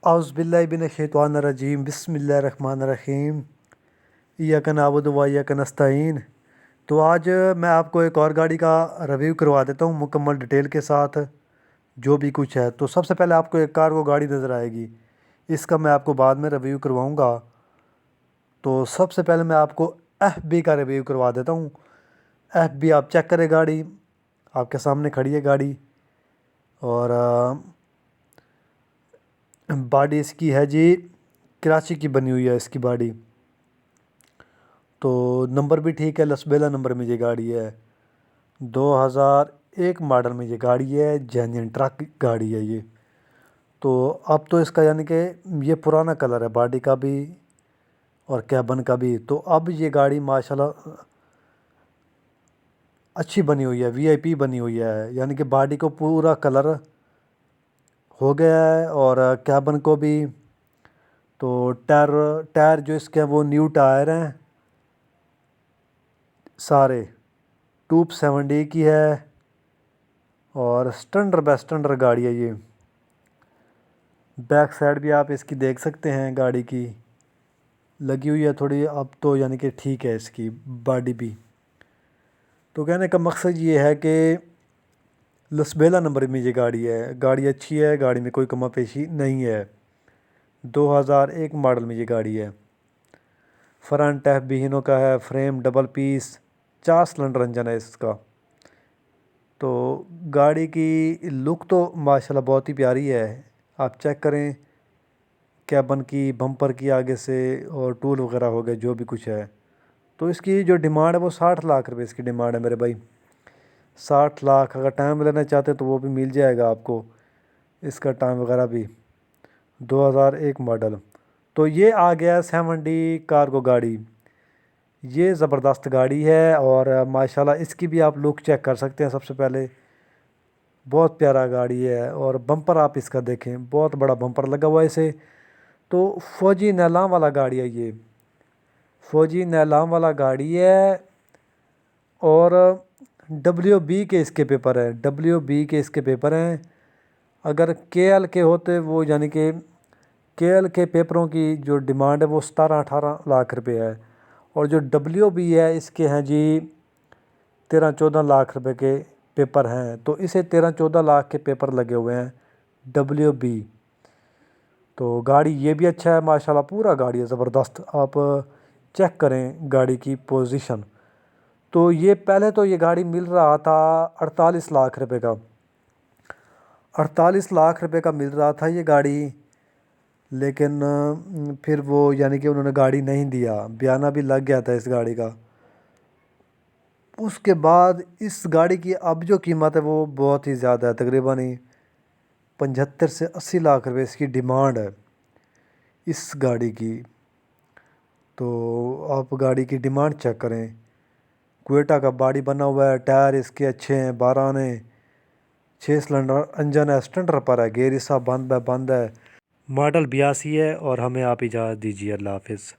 اعوذ باللہ من الشیطان الرجیم بسم اللہ الرحمن الرحیم ایاک نعبد و ایاک نستعین۔ تو آج میں آپ کو ایک اور گاڑی کا ریویو کروا دیتا ہوں مکمل ڈیٹیل کے ساتھ جو بھی کچھ ہے۔ تو سب سے پہلے آپ کو ایک کارگو گاڑی نظر آئے گی، اس کا میں آپ کو بعد میں ریویو کرواؤں گا۔ تو سب سے پہلے میں آپ کو ایف بی کا ریویو کروا دیتا ہوں۔ ایف بی آپ چیک کریں، گاڑی آپ کے سامنے کھڑی ہے گاڑی، اور باڈی اس کی ہے جی کراچی کی بنی ہوئی ہے اس کی باڈی۔ تو نمبر بھی ٹھیک ہے، لسبیلا نمبر میں یہ گاڑی ہے، 2001 ماڈل میں یہ گاڑی ہے، جینین ٹرک گاڑی ہے یہ۔ تو اب تو اس کا یعنی کہ یہ پرانا کلر ہے باڈی کا بھی اور کیبن کا بھی۔ تو اب یہ گاڑی ماشاءاللہ اچھی بنی ہوئی ہے، وی آئی پی بنی ہوئی ہے، یعنی کہ باڈی کو پورا کلر ہو گیا ہے، اور کیبن کو بھی۔ تو ٹائر جو اس کے ہیں وہ نیو ٹائر ہیں سارے، ٹوب 7D کی ہے، اور اسٹینڈر بائی اسٹینڈر گاڑی ہے یہ۔ بیک سائڈ بھی آپ اس کی دیکھ سکتے ہیں، گاڑی کی لگی ہوئی ہے تھوڑی اب تو، یعنی کہ ٹھیک ہے اس کی باڈی بھی۔ تو کہنے کا مقصد یہ ہے کہ لسبیلا نمبر میں یہ گاڑی ہے، گاڑی اچھی ہے، گاڑی میں کوئی کمی پیشی نہیں ہے، 2001 ماڈل میں یہ گاڑی ہے۔ فرنٹ ایف بی ہینو کا ہے، فریم ڈبل پیس، 4 سلنڈر انجن ہے اس کا۔ تو گاڑی کی لک تو ماشاءاللہ بہت ہی پیاری ہے، آپ چیک کریں کیبن کی، بمپر کی آگے سے، اور ٹول وغیرہ ہو گئے جو بھی کچھ ہے۔ تو اس کی جو ڈیمانڈ ہے وہ 60 لاکھ روپے اس کی ڈیمانڈ ہے میرے بھائی، 60 لاکھ۔ اگر ٹائم لینا چاہتے تو وہ بھی مل جائے گا آپ کو، اس کا ٹائم وغیرہ بھی، 2001 ماڈل۔ تو یہ آ گیا 7D کارگو گاڑی، یہ زبردست گاڑی ہے، اور ماشاءاللہ اس کی بھی آپ لک چیک کر سکتے ہیں۔ سب سے پہلے بہت پیارا گاڑی ہے، اور بمپر آپ اس کا دیکھیں، بہت بڑا بمپر لگا ہوا ہے اسے۔ تو فوجی نیلام والا گاڑی ہے یہ، فوجی نیلام والا گاڑی ہے، اور WB کے اس کے پیپر ہیں، WB کے اس کے پیپر ہیں۔ اگر KL کے ہوتے وہ، یعنی کہ KL کے پیپروں کی جو ڈیمانڈ ہے وہ 17-18 لاکھ روپے ہے، اور جو WB ہے اس کے ہیں جی 13-14 لاکھ روپے کے پیپر ہیں۔ تو اسے 13-14 لاکھ کے پیپر لگے ہوئے ہیں WB۔ تو گاڑی یہ بھی اچھا ہے ماشاءاللہ، پورا گاڑی ہے زبردست، آپ چیک کریں گاڑی کی پوزیشن۔ تو یہ پہلے تو یہ گاڑی مل رہا تھا 48 لاکھ روپے کا، 48 لاکھ روپے کا مل رہا تھا یہ گاڑی، لیکن پھر وہ یعنی کہ انہوں نے گاڑی نہیں دیا، بیانہ بھی لگ گیا تھا اس گاڑی کا۔ اس کے بعد اس گاڑی کی اب جو قیمت ہے وہ بہت ہی زیادہ ہے، تقریباً 75 سے 80 لاکھ روپے اس کی ڈیمانڈ ہے اس گاڑی کی۔ تو آپ گاڑی کی ڈیمانڈ چیک کریں، کوئٹہ کا باڈی بنا ہوا ہے، ٹائر اس کے اچھے ہیں، 12 نے، 6 سلنڈر انجن ہے، اسٹینڈر پر ہے، گیئر سب بند ہے، ماڈل 82 ہے، اور ہمیں آپ اجازت دیجیے، اللہ حافظ۔